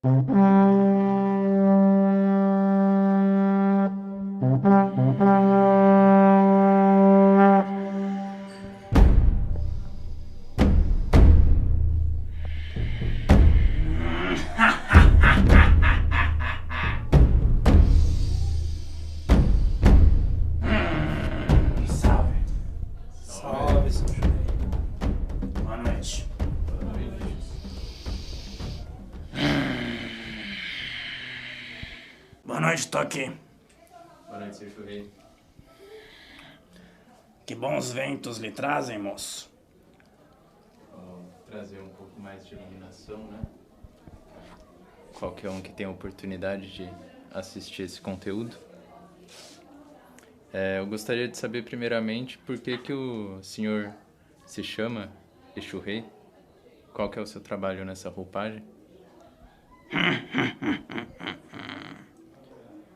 Salve. Salve, seu Juninho. Boa noite. Boa noite, tô aqui. Boa noite, seu Churrei. Que bons ventos lhe trazem, moço. Vou trazer um pouco mais de iluminação, né? Qualquer um que tenha a oportunidade de assistir esse conteúdo. Eu gostaria de saber primeiramente por que o senhor se chama Exu Rei. Qual que é o seu trabalho nessa roupagem?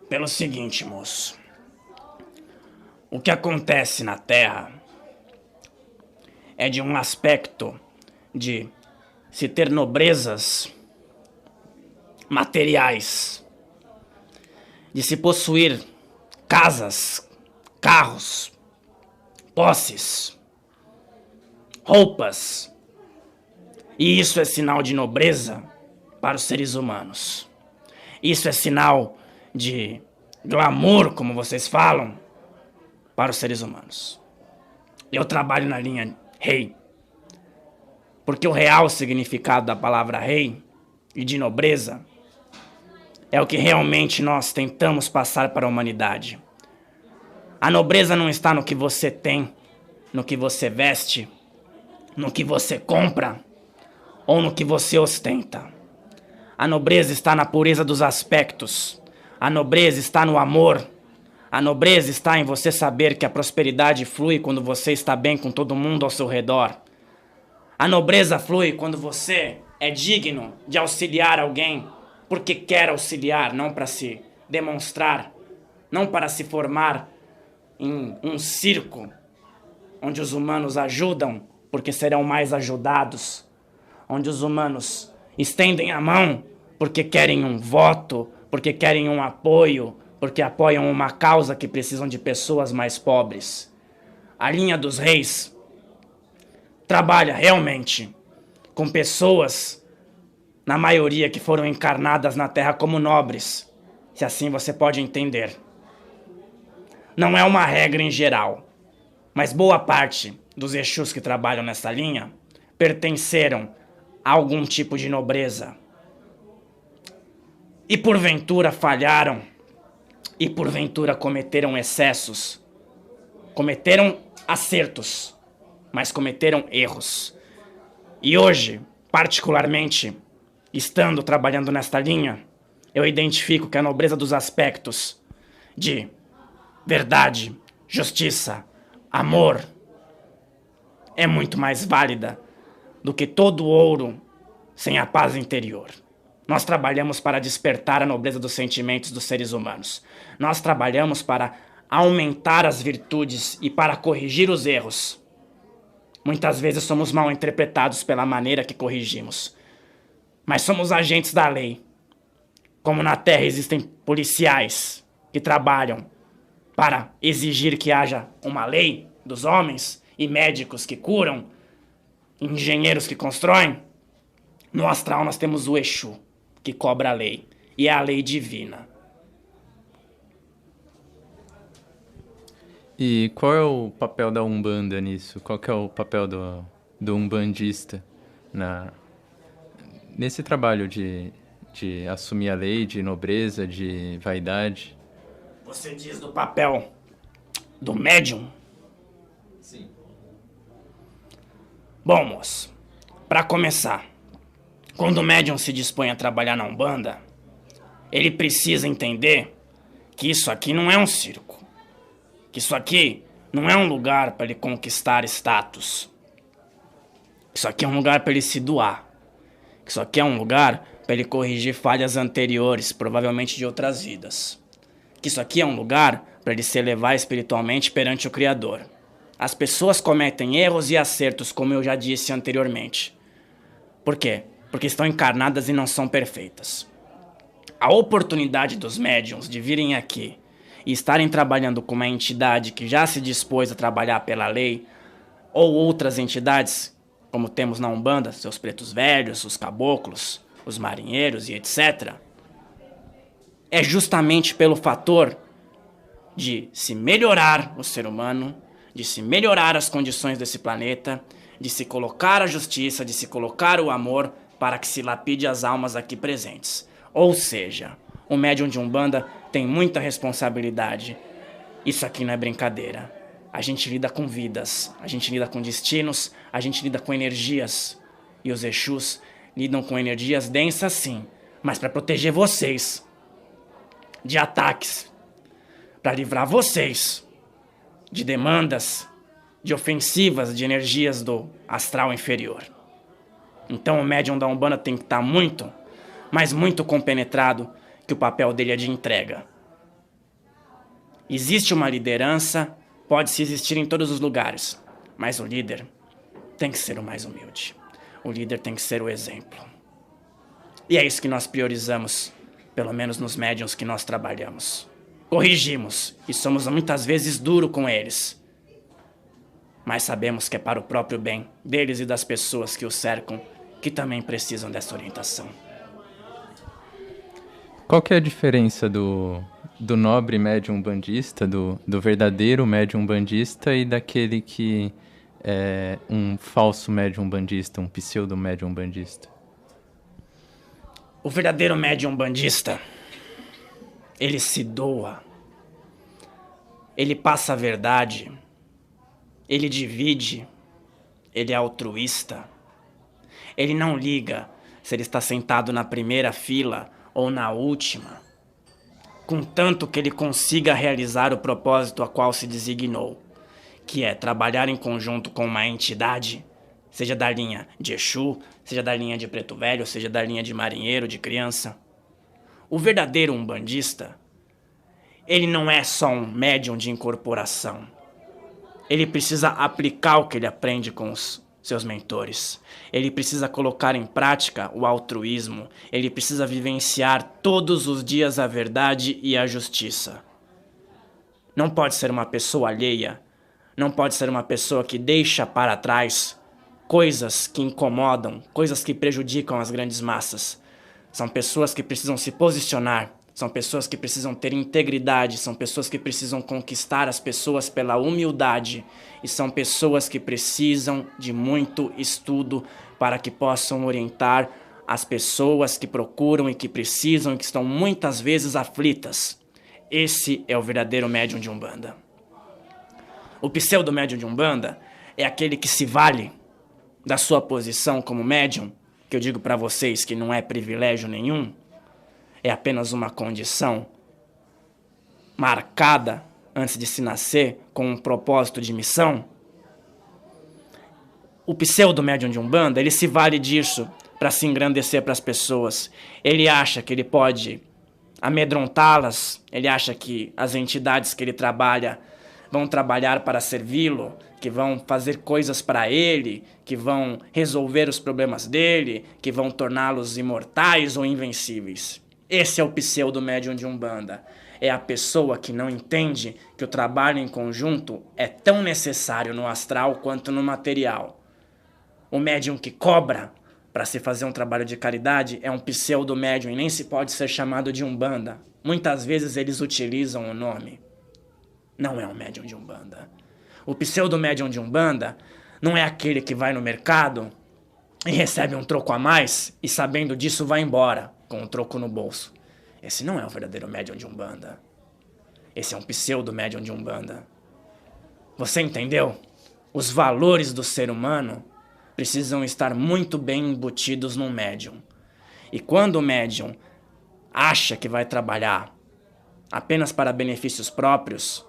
Pelo seguinte, moço. O que acontece na Terra é de um aspecto de se ter nobrezas materiais, de se possuir casas, carros, posses, roupas. E isso é sinal de nobreza para os seres humanos. Isso é sinal de glamour, como vocês falam, para os seres humanos. Eu trabalho na linha rei, porque o real significado da palavra rei e de nobreza é o que realmente nós tentamos passar para a humanidade. A nobreza não está no que você tem, no que você veste, no que você compra ou no que você ostenta. A nobreza está na pureza dos aspectos. A nobreza está no amor. A nobreza está em você saber que a prosperidade flui quando você está bem com todo mundo ao seu redor. A nobreza flui quando você é digno de auxiliar alguém porque quer auxiliar, não para se demonstrar, não para se formar em um circo onde os humanos ajudam porque serão mais ajudados, onde os humanos estendem a mão porque querem um voto, porque querem um apoio, porque apoiam uma causa que precisam de pessoas mais pobres. A linha dos reis trabalha realmente com pessoas, na maioria, que foram encarnadas na Terra como nobres, se assim você pode entender. Não é uma regra em geral, mas boa parte dos Exus que trabalham nessa linha pertenceram a algum tipo de nobreza. E porventura falharam, e porventura cometeram excessos. Cometeram acertos, mas cometeram erros. E hoje, particularmente, estando trabalhando nesta linha, eu identifico que a nobreza dos aspectos de verdade, justiça, amor é muito mais válida do que todo ouro sem a paz interior. Nós trabalhamos para despertar a nobreza dos sentimentos dos seres humanos. Nós trabalhamos para aumentar as virtudes e para corrigir os erros. Muitas vezes somos mal interpretados pela maneira que corrigimos. Mas somos agentes da lei. Como na Terra existem policiais que trabalham para exigir que haja uma lei dos homens e médicos que curam, engenheiros que constroem, no astral nós temos o Exu, que cobra a lei, e é a lei divina. E qual é o papel da Umbanda nisso? Qual que é o papel do umbandista nesse trabalho de assumir a lei, de nobreza, de vaidade? Você diz do papel do médium? Sim. Bom, moço, para começar, quando o médium se dispõe a trabalhar na Umbanda, ele precisa entender que isso aqui não é um circo. Que isso aqui não é um lugar para ele conquistar status. Isso aqui é um lugar para ele se doar. Isso aqui é um lugar para ele corrigir falhas anteriores, provavelmente de outras vidas. Que isso aqui é um lugar para ele se elevar espiritualmente perante o Criador. As pessoas cometem erros e acertos, como eu já disse anteriormente. Por quê? Porque estão encarnadas e não são perfeitas. a oportunidade dos médiums de virem aqui e estarem trabalhando com uma entidade que já se dispôs a trabalhar pela lei, ou outras entidades, como temos na Umbanda, seus pretos velhos, os caboclos, os marinheiros e etc., é justamente pelo fator de se melhorar o ser humano, de se melhorar as condições desse planeta, de se colocar a justiça, de se colocar o amor para que se lapide as almas aqui presentes. Ou seja, o médium de Umbanda tem muita responsabilidade. Isso aqui não é brincadeira. A gente lida com vidas, a gente lida com destinos, a gente lida com energias. E os Exus lidam com energias densas sim, mas para proteger vocês de ataques, para livrar vocês de demandas, de ofensivas, de energias do astral inferior. Então o médium da Umbanda tem que estar muito, mas muito compenetrado, que o papel dele é de entrega. Existe uma liderança, pode-se existir em todos os lugares, mas o líder tem que ser o mais humilde. O líder tem que ser o exemplo. E é isso que nós priorizamos, pelo menos nos médiuns que nós trabalhamos. Corrigimos e somos muitas vezes duros com eles, mas sabemos que é para o próprio bem deles e das pessoas que os cercam, que também precisam dessa orientação. Qual que é a diferença do nobre médium umbandista, do verdadeiro médium umbandista e daquele que é um falso médium umbandista, um pseudo médium umbandista? O verdadeiro médium umbandista, ele se doa, ele passa a verdade, ele divide, ele é altruísta, ele não liga se ele está sentado na primeira fila ou na última, contanto que ele consiga realizar o propósito a qual se designou, que é trabalhar em conjunto com uma entidade, seja da linha de Exu, seja da linha de Preto Velho, seja da linha de marinheiro, de criança. O verdadeiro umbandista, ele não é só um médium de incorporação. Ele precisa aplicar o que ele aprende com os seus mentores. Ele precisa colocar em prática o altruísmo. Ele precisa vivenciar todos os dias a verdade e a justiça. Não pode ser uma pessoa alheia. Não pode ser uma pessoa que deixa para trás coisas que incomodam, coisas que prejudicam as grandes massas. São pessoas que precisam se posicionar. São pessoas que precisam ter integridade, são pessoas que precisam conquistar as pessoas pela humildade e são pessoas que precisam de muito estudo para que possam orientar as pessoas que procuram e que precisam e que estão muitas vezes aflitas. Esse é o verdadeiro médium de Umbanda. O pseudo médium de Umbanda é aquele que se vale da sua posição como médium, que eu digo para vocês que não é privilégio nenhum, é apenas uma condição marcada antes de se nascer com um propósito de missão. O pseudo-médium de Umbanda, ele se vale disso para se engrandecer para as pessoas. Ele acha que ele pode amedrontá-las, ele acha que as entidades que ele trabalha vão trabalhar para servi-lo, que vão fazer coisas para ele, que vão resolver os problemas dele, que vão torná-los imortais ou invencíveis. Esse é o pseudo-médium de Umbanda. É a pessoa que não entende que o trabalho em conjunto é tão necessário no astral quanto no material. O médium que cobra para se fazer um trabalho de caridade é um pseudo-médium e nem se pode ser chamado de Umbanda. Muitas vezes eles utilizam o nome. Não é um médium de Umbanda. O pseudo-médium de Umbanda não é aquele que vai no mercado e recebe um troco a mais e sabendo disso vai embora com um troco no bolso. Esse não é o verdadeiro médium de Umbanda. Esse é um pseudo-médium de Umbanda. Você entendeu? Os valores do ser humano precisam estar muito bem embutidos num médium. E quando o médium acha que vai trabalhar apenas para benefícios próprios,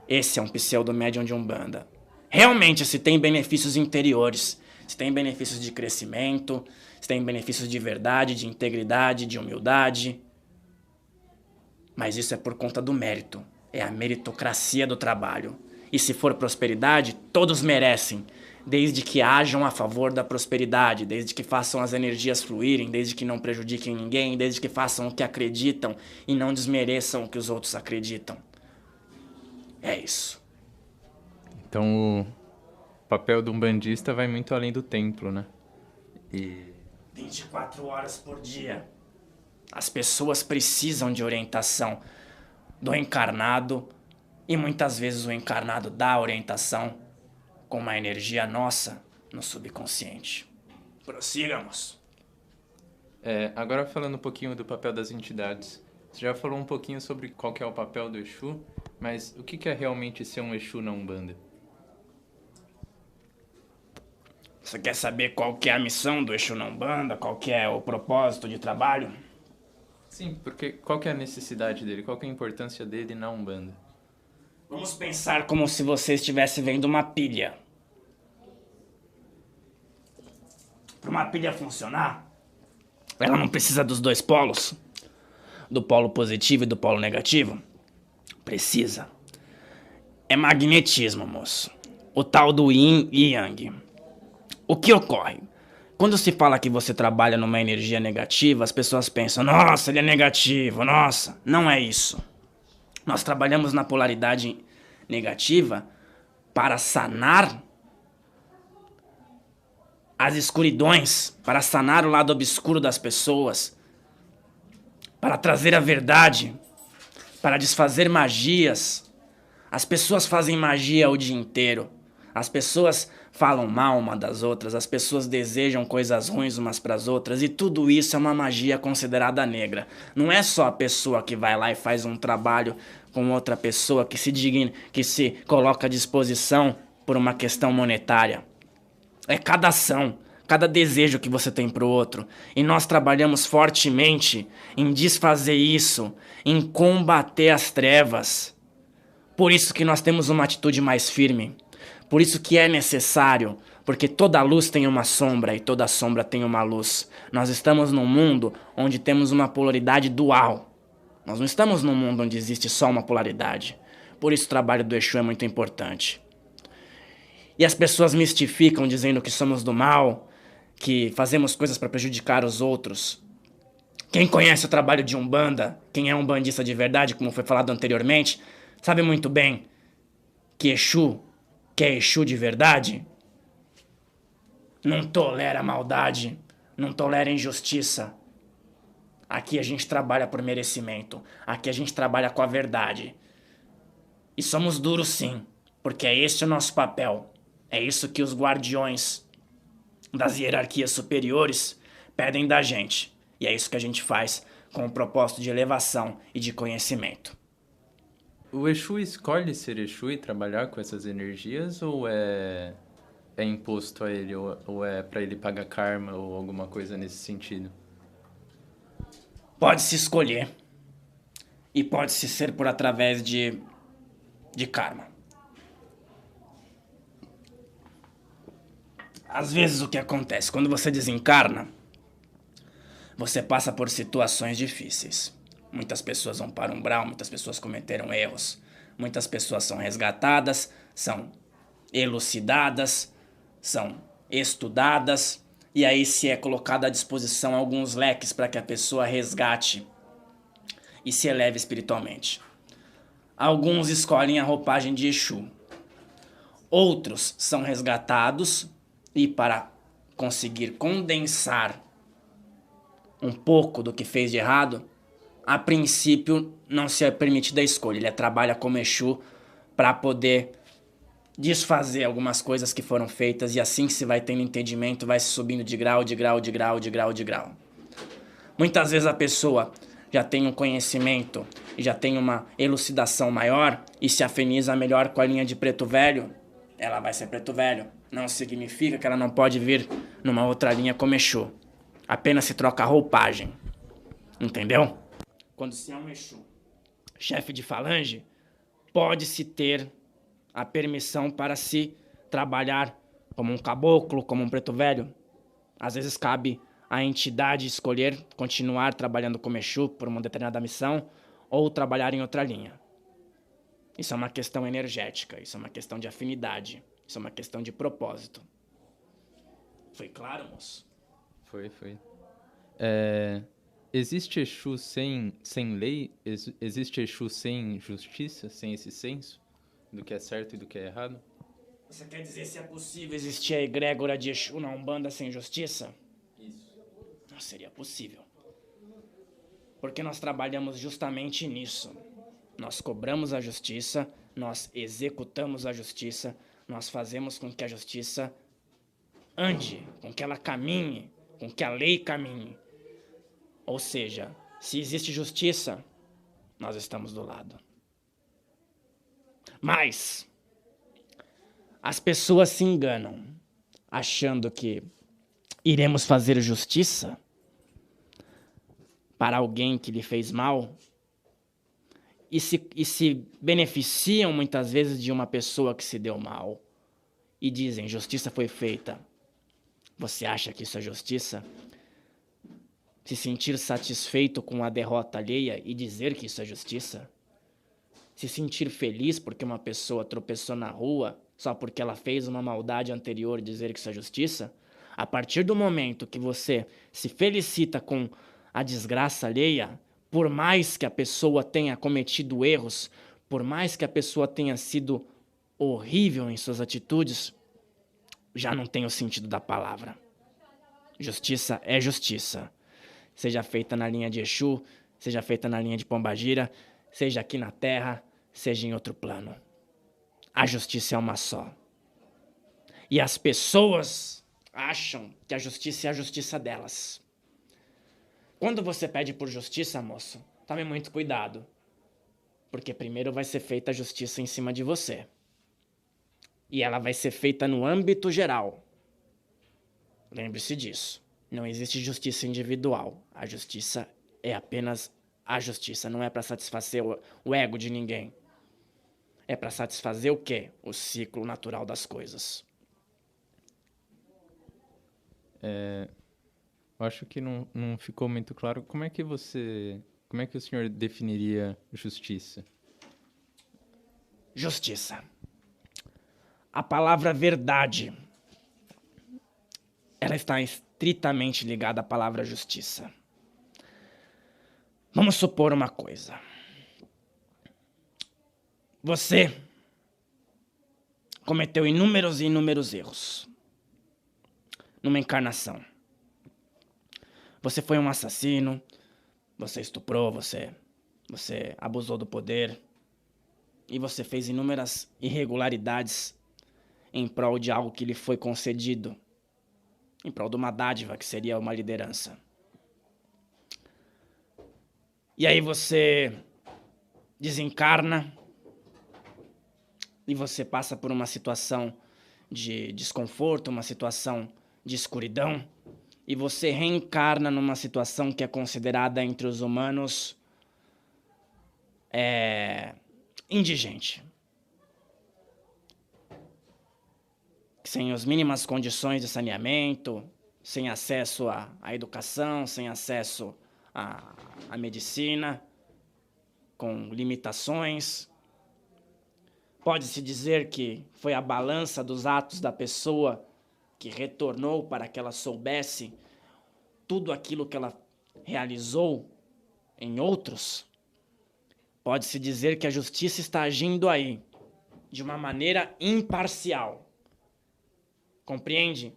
esse é um pseudo-médium de Umbanda. Realmente, se tem benefícios interiores, se tem benefícios de crescimento, se tem benefícios de verdade, de integridade, de humildade. Mas isso é por conta do mérito. É a meritocracia do trabalho. E se for prosperidade, todos merecem. desde que hajam a favor da prosperidade, desde que façam as energias fluírem, desde que não prejudiquem ninguém, desde que façam o que acreditam e não desmereçam o que os outros acreditam. É isso. Então o papel do umbandista vai muito além do templo, né? 24 horas por dia. As pessoas precisam de orientação do encarnado e muitas vezes o encarnado dá orientação com uma energia nossa no subconsciente. Prossigamos. Agora falando um pouquinho do papel das entidades. Você já falou um pouquinho sobre qual que é o papel do Exu, mas o que é realmente ser um Exu na Umbanda? Você quer saber qual que é a missão do Exu na Umbanda? Qual que é o propósito de trabalho? Sim, porque qual que é a necessidade dele? Qual que é a importância dele na Umbanda? Vamos pensar como se você estivesse vendo uma pilha. Para uma pilha funcionar, ela não precisa dos dois polos, do polo positivo e do polo negativo. Precisa. É magnetismo, moço. O tal do yin e yang. O que ocorre? Quando se fala que você trabalha numa energia negativa, as pessoas pensam, nossa, ele é negativo, nossa. Não é isso. Nós trabalhamos na polaridade negativa para sanar as escuridões, para sanar o lado obscuro das pessoas, para trazer a verdade, para desfazer magias. As pessoas fazem magia o dia inteiro. As pessoas falam mal uma das outras, as pessoas desejam coisas ruins umas para as outras, e tudo isso é uma magia considerada negra. Não é só a pessoa que vai lá e faz um trabalho com outra pessoa que se digna, que se coloca à disposição por uma questão monetária. É cada ação, cada desejo que você tem pro outro. E nós trabalhamos fortemente em desfazer isso, em combater as trevas. Por isso que nós temos uma atitude mais firme. Por isso que é necessário, porque toda luz tem uma sombra e toda sombra tem uma luz. Nós estamos num mundo onde temos uma polaridade dual. Nós não estamos num mundo onde existe só uma polaridade. Por isso o trabalho do Exu é muito importante. E as pessoas mistificam dizendo que somos do mal, que fazemos coisas para prejudicar os outros. Quem conhece o trabalho de Umbanda, quem é um umbandista de verdade, como foi falado anteriormente, sabe muito bem que Exu, que é Exu de verdade, não tolera maldade, não tolera injustiça. Aqui a gente trabalha por merecimento, aqui a gente trabalha com a verdade. E somos duros sim, porque é esse o nosso papel. É isso que os guardiões das hierarquias superiores pedem da gente. E é isso que a gente faz com o propósito de elevação e de conhecimento. O Exu escolhe ser Exu e trabalhar com essas energias, ou é imposto a ele, ou é para ele pagar karma ou alguma coisa nesse sentido? Pode-se escolher e pode-se ser por através de karma. Às vezes o que acontece, quando você desencarna, você passa por situações difíceis. Muitas pessoas vão para o umbral, muitas pessoas cometeram erros. Muitas pessoas são resgatadas, são elucidadas, são estudadas. E aí se é colocado à disposição alguns leques para que a pessoa resgate e se eleve espiritualmente. Alguns escolhem a roupagem de Exu. Outros são resgatados e para conseguir condensar um pouco do que fez de errado, a princípio não se é permitida a escolha. Ele trabalha como Exu para poder desfazer algumas coisas que foram feitas, e assim que se vai tendo entendimento, vai se subindo de grau, de grau, de grau, de grau, de grau. Muitas vezes a pessoa já tem um conhecimento e já tem uma elucidação maior e se afiniza melhor com a linha de preto velho, ela vai ser preto velho. Não significa que ela não pode vir numa outra linha como Exu. Apenas se troca a roupagem. Entendeu? Quando se é um Exu, chefe de falange, pode-se ter a permissão para se trabalhar como um caboclo, como um preto velho. Às vezes cabe à entidade escolher continuar trabalhando como Exu por uma determinada missão ou trabalhar em outra linha. Isso é uma questão energética, isso é uma questão de afinidade. Isso é uma questão de propósito. Foi claro, moço? Foi. Existe Exu sem lei? Existe Exu sem justiça? Sem esse senso do que é certo e do que é errado? Você quer dizer se é possível existir a egrégora de Exu na Umbanda sem justiça? Isso. Não seria possível. Porque nós trabalhamos justamente nisso. Nós cobramos a justiça, nós executamos a justiça, nós fazemos com que a justiça ande, com que ela caminhe, com que a lei caminhe. Ou seja, se existe justiça, nós estamos do lado. Mas as pessoas se enganam, achando que iremos fazer justiça para alguém que lhe fez mal e se beneficiam muitas vezes de uma pessoa que se deu mal e dizem, justiça foi feita. Você acha que isso é justiça? Se sentir satisfeito com a derrota alheia e dizer que isso é justiça? Se sentir feliz porque uma pessoa tropeçou na rua só porque ela fez uma maldade anterior e dizer que isso é justiça? A partir do momento que você se felicita com a desgraça alheia, por mais que a pessoa tenha cometido erros, por mais que a pessoa tenha sido horrível em suas atitudes, já não tem o sentido da palavra. Justiça é justiça. Seja feita na linha de Exu, seja feita na linha de Pombagira, seja aqui na Terra, seja em outro plano. A justiça é uma só. E as pessoas acham que a justiça é a justiça delas. Quando você pede por justiça, moço, tome muito cuidado. Porque primeiro vai ser feita a justiça em cima de você. E ela vai ser feita no âmbito geral. Lembre-se disso. Não existe justiça individual. A justiça é apenas a justiça. Não é para satisfazer o ego de ninguém. É para satisfazer o quê? O ciclo natural das coisas. Eu acho que não ficou muito claro. Como é que o senhor definiria justiça? Justiça. A palavra verdade, ela está estritamente ligada à palavra justiça. Vamos supor uma coisa. Você cometeu inúmeros e inúmeros erros numa encarnação. Você foi um assassino, você estuprou, você abusou do poder e você fez inúmeras irregularidades em prol de algo que lhe foi concedido, em prol de uma dádiva que seria uma liderança. E aí você desencarna e você passa por uma situação de desconforto, uma situação de escuridão, e você reencarna numa situação que é considerada entre os humanos indigente. Sem as mínimas condições de saneamento, sem acesso à educação, sem acesso à medicina, com limitações. Pode-se dizer que foi a balança dos atos da pessoa que retornou para que ela soubesse tudo aquilo que ela realizou em outros. Pode-se dizer que a justiça está agindo aí de uma maneira imparcial. Compreende?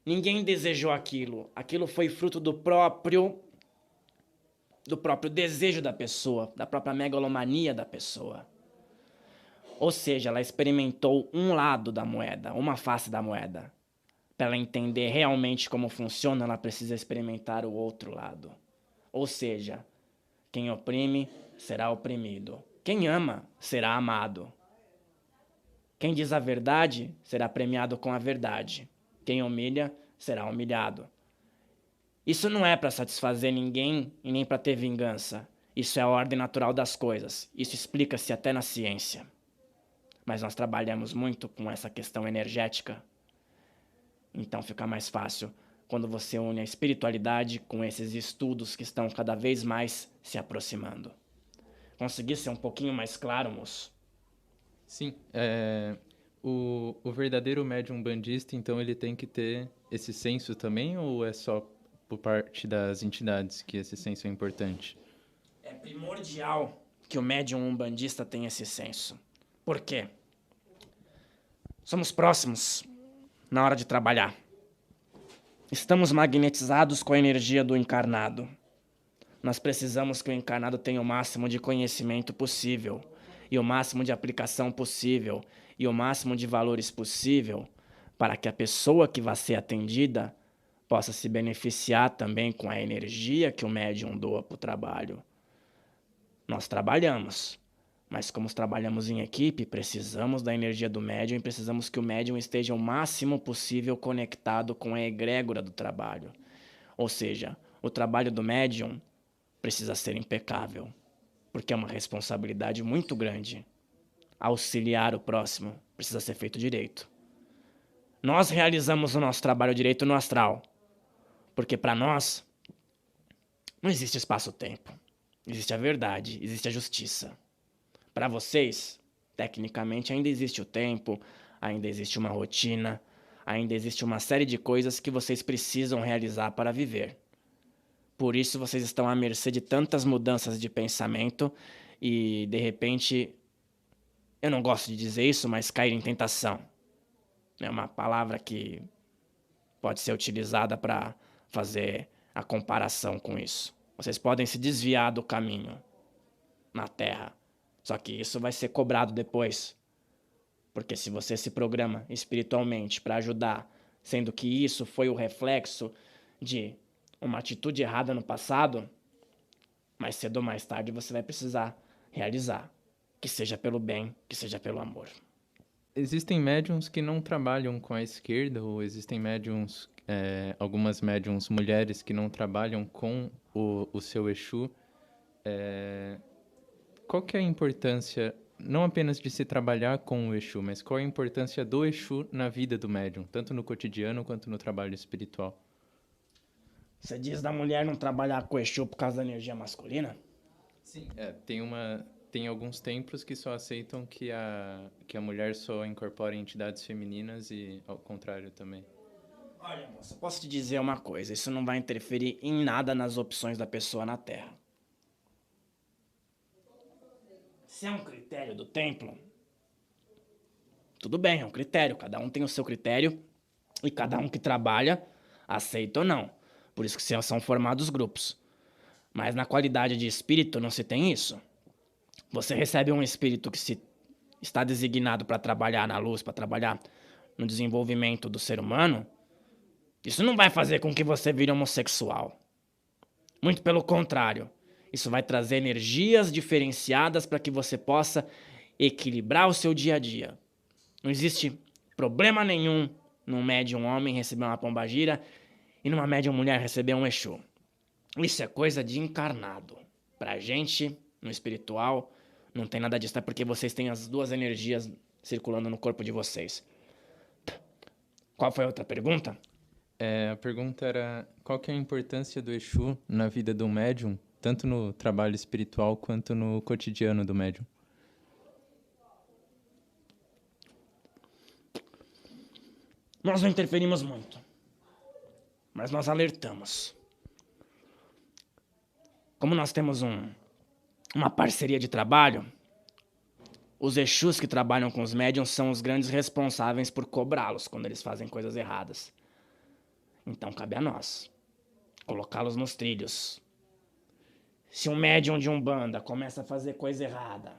Ninguém desejou aquilo. Aquilo foi fruto do próprio desejo da pessoa, da própria megalomania da pessoa. Ou seja, ela experimentou um lado da moeda, uma face da moeda. Para ela entender realmente como funciona, ela precisa experimentar o outro lado. Ou seja, quem oprime será oprimido. Quem ama será amado. Quem diz a verdade será premiado com a verdade. Quem humilha será humilhado. Isso não é para satisfazer ninguém e nem para ter vingança. Isso é a ordem natural das coisas. Isso explica-se até na ciência. Mas nós trabalhamos muito com essa questão energética. Então fica mais fácil quando você une a espiritualidade com esses estudos que estão cada vez mais se aproximando. Consegui ser um pouquinho mais claro, moço? Sim, O verdadeiro médium bandista, então, ele tem que ter esse senso também, ou é só por parte das entidades que esse senso é importante? É primordial que o médium umbandista tenha esse senso. Por quê? Somos próximos na hora de trabalhar. Estamos magnetizados com a energia do encarnado. Nós precisamos que o encarnado tenha o máximo de conhecimento possível, e o máximo de aplicação possível, e o máximo de valores possível, para que a pessoa que vai ser atendida possa se beneficiar também com a energia que o médium doa para o trabalho. Nós trabalhamos, mas como trabalhamos em equipe, precisamos da energia do médium e precisamos que o médium esteja o máximo possível conectado com a egrégora do trabalho. Ou seja, o trabalho do médium precisa ser impecável, porque é uma responsabilidade muito grande. Auxiliar o próximo precisa ser feito direito. Nós realizamos o nosso trabalho direito no astral, porque para nós não existe espaço-tempo. Existe a verdade, existe a justiça. Para vocês, tecnicamente, ainda existe o tempo, ainda existe uma rotina, ainda existe uma série de coisas que vocês precisam realizar para viver. Por isso vocês estão à mercê de tantas mudanças de pensamento e, de repente, eu não gosto de dizer isso, mas cair em tentação. É uma palavra que pode ser utilizada para fazer a comparação com isso. Vocês podem se desviar do caminho na Terra. Só que isso vai ser cobrado depois. Porque se você se programa espiritualmente para ajudar, sendo que isso foi o reflexo de uma atitude errada no passado, mais cedo ou mais tarde você vai precisar realizar. Que seja pelo bem, que seja pelo amor. Existem médiums que não trabalham com a esquerda, ou existem médiums, algumas médiums mulheres que não trabalham com o seu Exu. Qual que é a importância, não apenas de se trabalhar com o Exu, mas qual é a importância do Exu na vida do médium, tanto no cotidiano quanto no trabalho espiritual? Você diz da mulher não trabalhar com o Exu por causa da energia masculina? Sim. Tem alguns templos que só aceitam que a mulher só incorpora entidades femininas e ao contrário também. Olha, moça, posso te dizer uma coisa: isso não vai interferir em nada nas opções da pessoa na Terra. Se é um critério do templo, tudo bem, é um critério. Cada um tem o seu critério e cada um que trabalha aceita ou não. Por isso que são formados grupos. Mas na qualidade de espírito não se tem isso. Você recebe um espírito que está designado para trabalhar na luz, para trabalhar no desenvolvimento do ser humano. Isso não vai fazer com que você vire homossexual. Muito pelo contrário. Isso vai trazer energias diferenciadas para que você possa equilibrar o seu dia a dia. Não existe problema nenhum num médium homem receber uma pombagira e numa médium mulher receber um Exu. Isso é coisa de encarnado. Pra gente, no espiritual, não tem nada disso. É porque vocês têm as duas energias circulando no corpo de vocês. Qual foi a outra pergunta? A pergunta era qual que é a importância do Exu na vida do médium, tanto no trabalho espiritual quanto no cotidiano do médium? Nós não interferimos muito, mas nós alertamos. Como nós temos uma parceria de trabalho, os Exus que trabalham com os médiums são os grandes responsáveis por cobrá-los quando eles fazem coisas erradas. Então cabe a nós colocá-los nos trilhos. Se um médium de Umbanda começa a fazer coisa errada,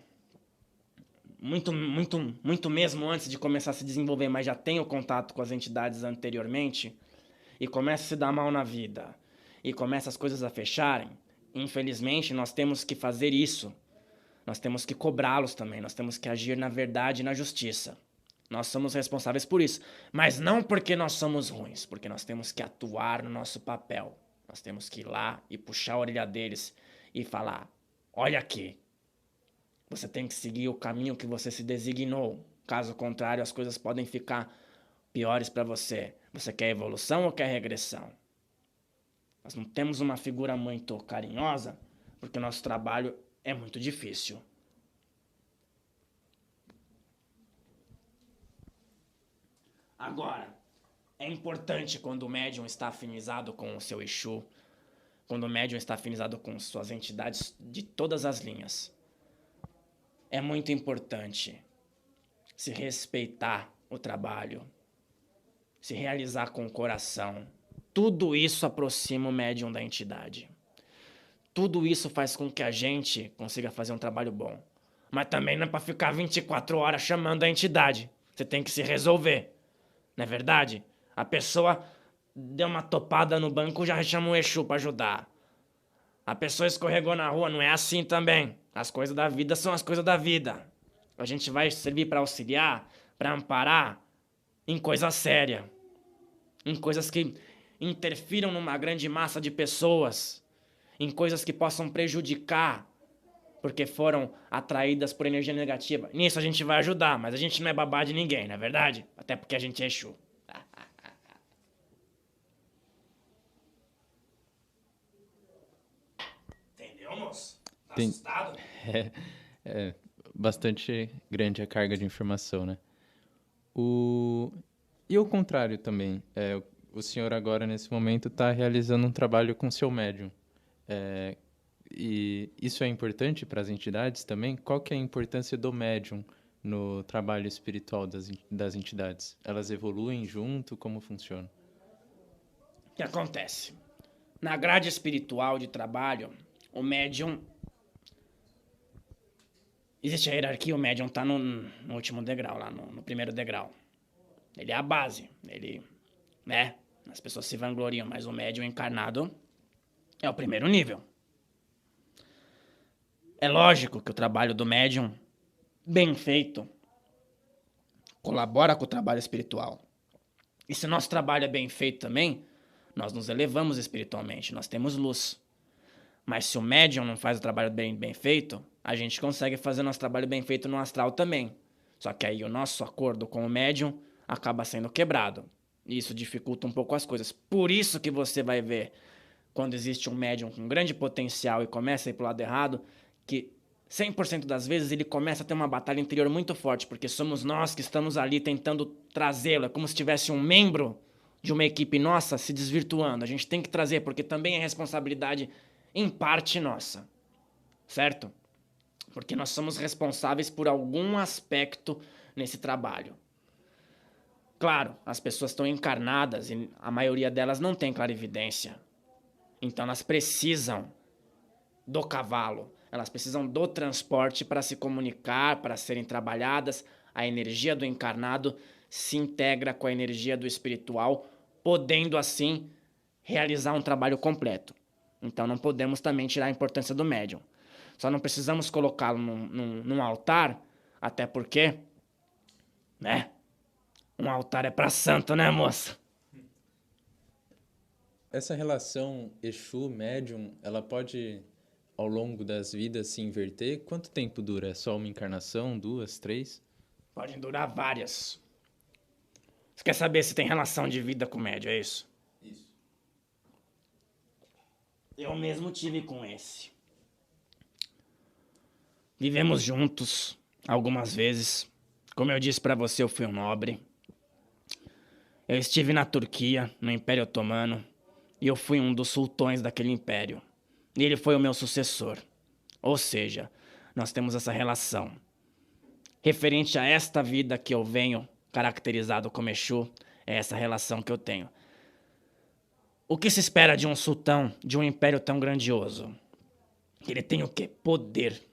muito mesmo antes de começar a se desenvolver, mas já tem o contato com as entidades anteriormente, e começa a se dar mal na vida, e começa as coisas a fecharem, infelizmente nós temos que fazer isso. Nós temos que cobrá-los também, nós temos que agir na verdade e na justiça. Nós somos responsáveis por isso, mas não porque nós somos ruins, porque nós temos que atuar no nosso papel. Nós temos que ir lá e puxar a orelha deles e falar: olha aqui, você tem que seguir o caminho que você se designou. Caso contrário, as coisas podem ficar piores para você. Você quer evolução ou quer regressão? Nós não temos uma figura muito carinhosa, porque o nosso trabalho é muito difícil. Agora, é importante quando o médium está afinizado com o seu Exu, quando o médium está afinizado com suas entidades de todas as linhas. É muito importante se respeitar o trabalho, se realizar com o coração. Tudo isso aproxima o médium da entidade. Tudo isso faz com que a gente consiga fazer um trabalho bom. Mas também não é para ficar 24 horas chamando a entidade. Você tem que se resolver. Não é verdade? A pessoa deu uma topada no banco, já chama o Exu para ajudar. A pessoa escorregou na rua, não é assim também. As coisas da vida são as coisas da vida. A gente vai servir para auxiliar, para amparar em coisa séria. Em coisas que interfiram numa grande massa de pessoas. Em coisas que possam prejudicar, porque foram atraídas por energia negativa. Nisso a gente vai ajudar, mas a gente não é babá de ninguém, não é verdade? Até porque a gente é Exu. Entendeu, moço? Tá assustado? É bastante grande a carga de informação, né? E o contrário também. O senhor agora, nesse momento, está realizando um trabalho com seu médium. E isso é importante para as entidades também? Qual que é a importância do médium no trabalho espiritual das entidades? Elas evoluem junto? Como funciona? O que acontece? Na grade espiritual de trabalho, o médium... Existe a hierarquia, o médium está no último degrau, lá no primeiro degrau. Ele é a base, ele, né? As pessoas se vangloriam, mas o médium encarnado é o primeiro nível. É lógico que o trabalho do médium, bem feito, colabora com o trabalho espiritual. E se o nosso trabalho é bem feito também, nós nos elevamos espiritualmente, nós temos luz. Mas se o médium não faz o trabalho bem feito, a gente consegue fazer nosso trabalho bem feito no astral também. Só que aí o nosso acordo com o médium acaba sendo quebrado. E isso dificulta um pouco as coisas. Por isso que você vai ver, quando existe um médium com grande potencial e começa a ir pro lado errado, que 100% das vezes ele começa a ter uma batalha interior muito forte, porque somos nós que estamos ali tentando trazê-lo. É como se tivesse um membro de uma equipe nossa se desvirtuando. A gente tem que trazer, porque também é responsabilidade em parte nossa, certo? Porque nós somos responsáveis por algum aspecto nesse trabalho. Claro, as pessoas estão encarnadas e a maioria delas não tem clarividência. Então elas precisam do cavalo, elas precisam do transporte para se comunicar, para serem trabalhadas. A energia do encarnado se integra com a energia do espiritual, podendo assim realizar um trabalho completo. Então não podemos também tirar a importância do médium. Só não precisamos colocá-lo num altar, até porque, né? Um altar é para santo, né, moça? Essa relação Exu-médium, ela pode, ao longo das vidas, se inverter? Quanto tempo dura? É só uma encarnação? 2, 3? Podem durar várias. Você quer saber se tem relação de vida com o médium, é isso? Isso. Eu mesmo tive com esse. Vivemos juntos algumas vezes. Como eu disse pra você, eu fui um nobre. Eu estive na Turquia, no Império Otomano, e eu fui um dos sultões daquele império. E ele foi o meu sucessor. Ou seja, nós temos essa relação. Referente a esta vida que eu venho caracterizado como Exu, é essa relação que eu tenho. O que se espera de um sultão, de um império tão grandioso? Ele tem o quê? Poder.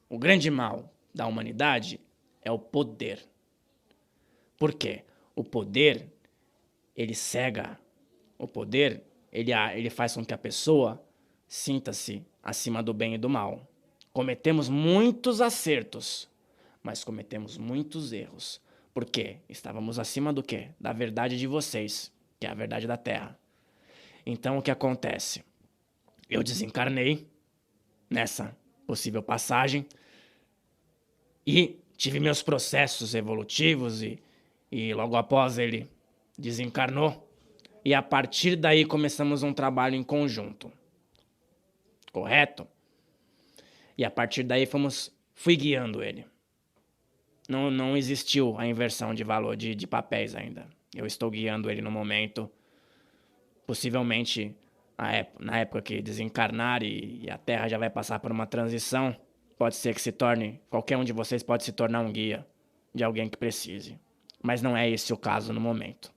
O grande mal da humanidade é o poder. Por quê? O poder, ele cega. O poder, ele faz com que a pessoa sinta-se acima do bem e do mal. Cometemos muitos acertos, mas cometemos muitos erros. Por quê? Estávamos acima do quê? Da verdade de vocês, que é a verdade da Terra. Então, o que acontece? Eu desencarnei nessa possível passagem e tive meus processos evolutivos e logo após ele desencarnou. E a partir daí começamos um trabalho em conjunto. Correto? E a partir daí fui guiando ele. Não existiu a inversão de valor de papéis ainda. Eu estou guiando ele no momento. Possivelmente, na época que desencarnar e a Terra já vai passar por uma transição, pode ser que se torne. Qualquer um de vocês pode se tornar um guia de alguém que precise. Mas não é esse o caso no momento.